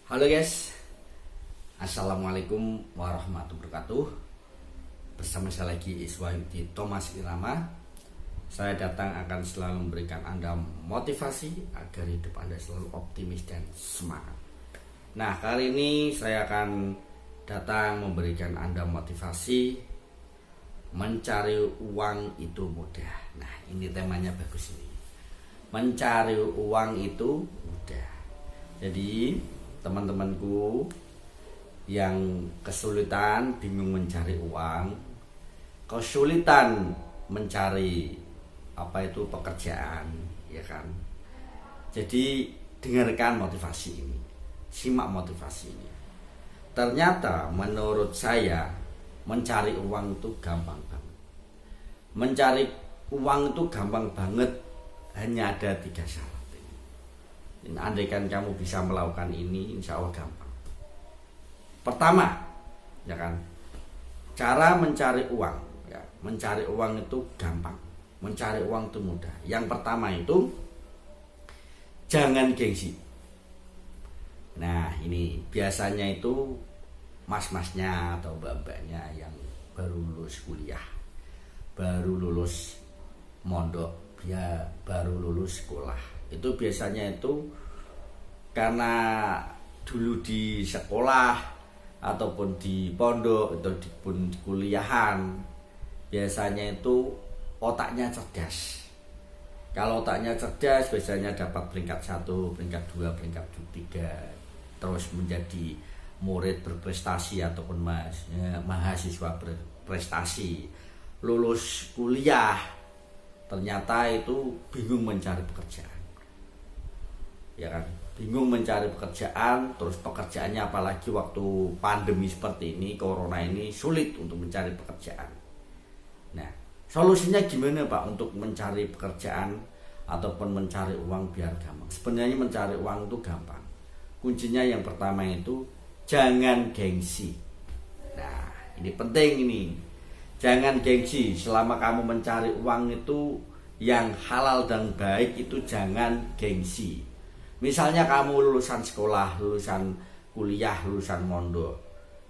Halo guys, Assalamualaikum warahmatullahi wabarakatuh. Bersama saya lagi Iswahudi Thomas Irama. Saya datang akan selalu memberikan Anda motivasi agar hidup Anda selalu optimis dan semangat. Nah, kali ini saya akan datang memberikan Anda motivasi. Mencari uang itu mudah. Nah, ini temanya bagus ini. Mencari uang itu mudah. Jadi teman-temanku yang kesulitan bingung mencari uang, kesulitan mencari pekerjaan, ya kan? Jadi dengarkan motivasi ini, simak motivasi ini. Ternyata menurut saya mencari uang itu gampang banget. Mencari uang itu gampang banget, hanya ada 3 syarat. Andaikan kamu bisa melakukan ini, insya Allah gampang. Pertama, ya kan, cara mencari uang, ya, mencari uang itu gampang, mencari uang itu mudah. Yang pertama itu jangan gengsi. Nah, ini biasanya itu mas-masnya atau mbak-mbaknya yang baru lulus kuliah, baru lulus mondok, ya baru lulus sekolah. Itu biasanya itu karena dulu di sekolah ataupun di pondok ataupun di kuliahan, biasanya itu otaknya cerdas. Kalau otaknya cerdas biasanya dapat peringkat 1, peringkat 2, peringkat 3, terus menjadi murid berprestasi ataupun mahasiswa berprestasi. Lulus kuliah ternyata itu bingung mencari pekerjaan, ya kan, bingung mencari pekerjaan. Terus pekerjaannya apalagi waktu pandemi seperti ini, corona ini, sulit untuk mencari pekerjaan. Nah, solusinya gimana Pak untuk mencari pekerjaan ataupun mencari uang biar gampang? Sebenarnya mencari uang itu gampang. Kuncinya yang pertama itu jangan gengsi. Nah, ini penting ini. Jangan gengsi. Selama kamu mencari uang itu yang halal dan baik itu jangan gengsi. Misalnya kamu lulusan sekolah, lulusan kuliah, lulusan mondok,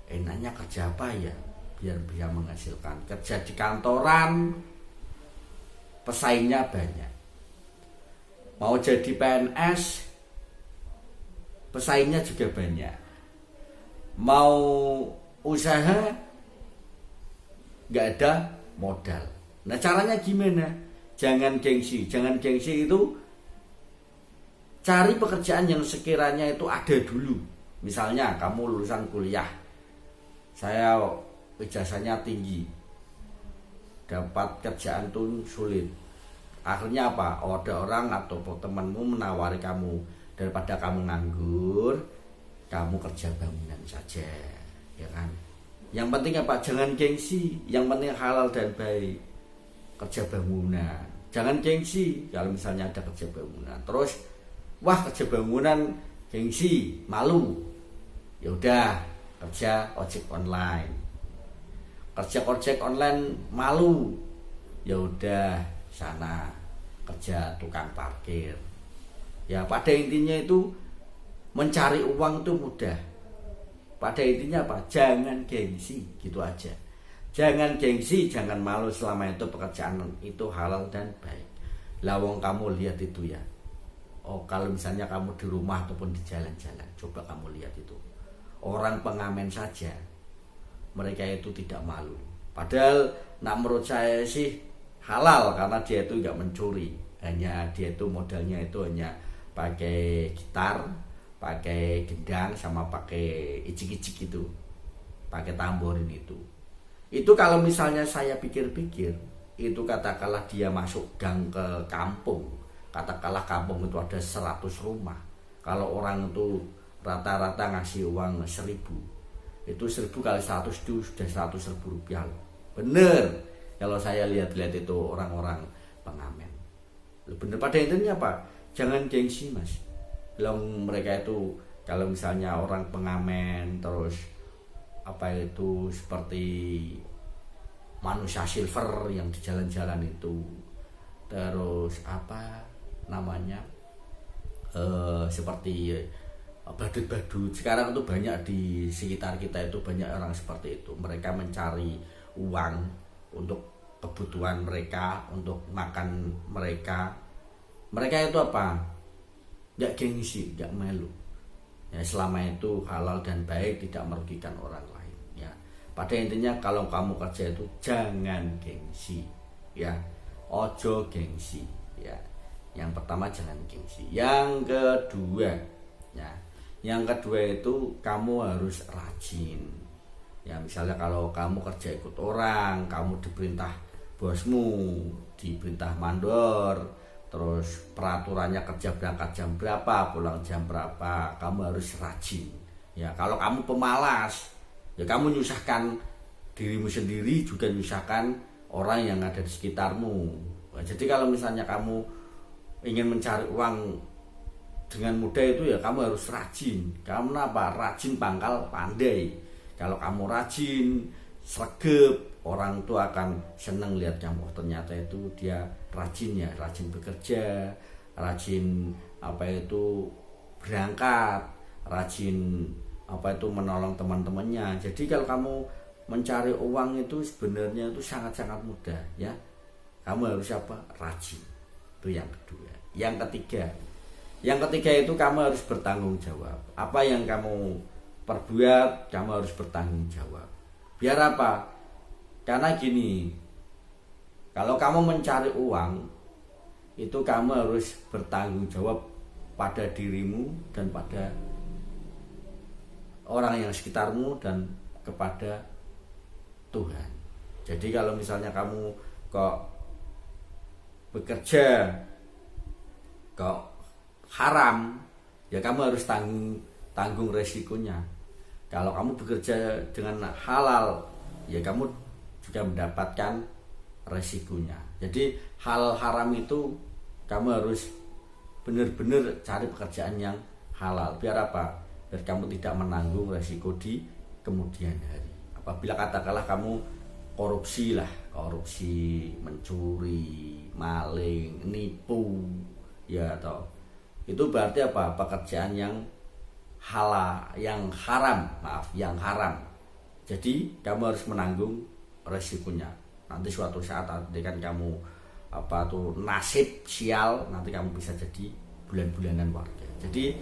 enaknya kerja apa ya biar bisa menghasilkan? Kerja di kantoran, pesaingnya banyak. Mau jadi PNS, pesaingnya juga banyak. Mau usaha, nggak ada modal. Nah, caranya gimana? Jangan gengsi. Jangan gengsi itu cari pekerjaan yang sekiranya itu ada dulu. Misalnya kamu lulusan kuliah, saya ijazahnya tinggi, dapat kerjaan tuh sulit. Akhirnya apa? Ada orang atau temanmu menawari kamu, daripada kamu nganggur, kamu kerja bangunan saja, ya kan? Yang penting apa? Jangan gengsi. Yang penting halal dan baik. Kerja bangunan, jangan gengsi. Kalau misalnya ada kerja bangunan, terus wah kerja bangunan gengsi, malu, ya udah kerja ojek online. Kerja ojek online malu, ya udah sana kerja tukang parkir. Ya pada intinya itu mencari uang itu mudah. Pada intinya apa? Jangan gengsi, gitu aja. Jangan gengsi, jangan malu selama itu pekerjaan itu halal dan baik. Lawang kamu lihat itu ya. Oh, kalau misalnya kamu di rumah ataupun di jalan-jalan, coba kamu lihat itu. Orang pengamen saja, mereka itu tidak malu. Padahal, menurut saya sih halal karena dia itu nggak mencuri. Hanya dia itu modalnya itu hanya pakai gitar, pakai gendang, sama pakai icik-icik itu, pakai tamborin itu. Itu kalau misalnya saya pikir-pikir, itu katakanlah dia masuk gang ke kampung. Katakanlah kampung itu ada 100 rumah. Kalau orang itu rata-rata ngasih uang 1.000, itu 1.000 kali 100 itu sudah 100.000 rupiah. Bener, kalau saya lihat-lihat itu orang-orang pengamen. Bener, pada intinya apa? Jangan gengsi mas. Mereka itu kalau misalnya orang pengamen, terus seperti manusia silver yang di jalan-jalan itu, terus seperti badut-badut. Sekarang itu banyak di sekitar kita itu banyak orang seperti itu. Mereka mencari uang untuk kebutuhan mereka, untuk makan mereka. Mereka itu apa? Gak gengsi, gak malu. Ya, selama itu halal dan baik, tidak merugikan orang lain. Ya, pada intinya kalau kamu kerja itu jangan gengsi. Ya, ojo gengsi. Ya, yang pertama jangan gengsi. Yang kedua, ya, yang kedua itu kamu harus rajin. Ya, misalnya kalau kamu kerja ikut orang, kamu diperintah bosmu, diperintah mandor, terus peraturannya kerja berangkat jam berapa, pulang jam berapa, kamu harus rajin. Ya, kalau kamu pemalas, ya kamu nyusahkan dirimu sendiri, juga nyusahkan orang yang ada di sekitarmu. Nah, jadi kalau misalnya kamu ingin mencari uang dengan mudah itu, ya kamu harus rajin. Kamu apa? Rajin pangkal pandai. Kalau kamu rajin, sregep, orang tuh akan seneng lihat kamu. Oh, ternyata itu dia rajin, ya, rajin bekerja, rajin berangkat, rajin menolong teman-temannya. Jadi kalau kamu mencari uang itu sebenarnya itu sangat-sangat mudah, ya. Kamu harus rajin. Itu yang kedua. Yang ketiga itu kamu harus bertanggung jawab. Apa yang kamu perbuat, kamu harus bertanggung jawab. Biar apa? Karena gini, kalau kamu mencari uang, itu kamu harus bertanggung jawab pada dirimu dan pada orang yang sekitarmu dan kepada Tuhan. Jadi kalau misalnya kamu kok bekerja kok haram, ya kamu harus tanggung resikonya. Kalau kamu bekerja dengan halal, ya kamu juga mendapatkan resikonya. Jadi hal haram itu kamu harus benar-benar cari pekerjaan yang halal. Biar apa? Biar kamu tidak menanggung resiko di kemudian hari. Apabila katakanlah kamu korupsi, mencuri, maling, nipu, ya atau itu berarti apa? Pekerjaan yang yang haram. Jadi kamu harus menanggung resikonya. Nanti suatu saat kan kamu nasib sial, nanti kamu bisa jadi bulan-bulanan warga. Jadi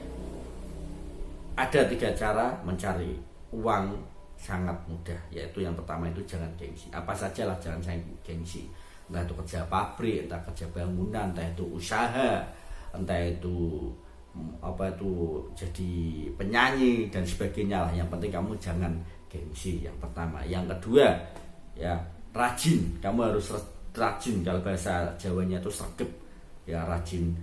ada 3 cara mencari uang sangat mudah, yaitu yang pertama itu jangan gengsi. Apa sajalah jangan gengsi. Entah itu kerja pabrik, entah kerja bangunan, entah itu usaha, entah itu jadi penyanyi dan sebagainya lah. Yang penting kamu jangan gengsi, yang pertama. Yang kedua, ya rajin. Kamu harus rajin. Kalau bahasa Jawanya itu sregep, ya rajin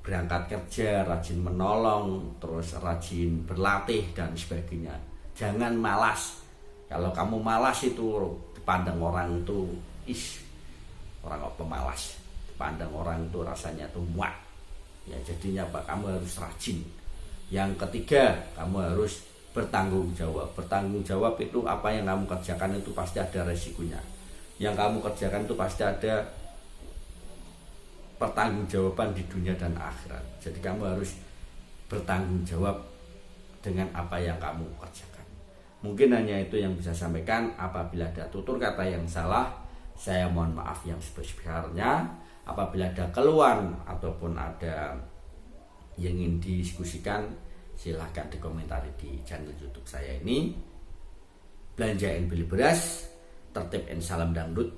berangkat kerja, rajin menolong, terus rajin berlatih dan sebagainya. Jangan malas. Kalau kamu malas itu dipandang orang itu orang pemalas. Dipandang orang itu rasanya tuh muak. Ya jadinya kamu harus rajin. Yang ketiga, kamu harus bertanggung jawab. Bertanggung jawab itu apa yang kamu kerjakan itu pasti ada resikonya. Yang kamu kerjakan itu pasti ada pertanggungjawaban di dunia dan akhirat. Jadi kamu harus bertanggung jawab dengan apa yang kamu kerjakan. Mungkin hanya itu yang bisa sampaikan. Apabila ada tutur kata yang salah, saya mohon maaf yang sebesar-besarnya. Apabila ada keluhan ataupun ada yang ingin didiskusikan, silahkan dikomentari di channel YouTube saya ini. Belanjain beli beras, tertib and salam dangdut.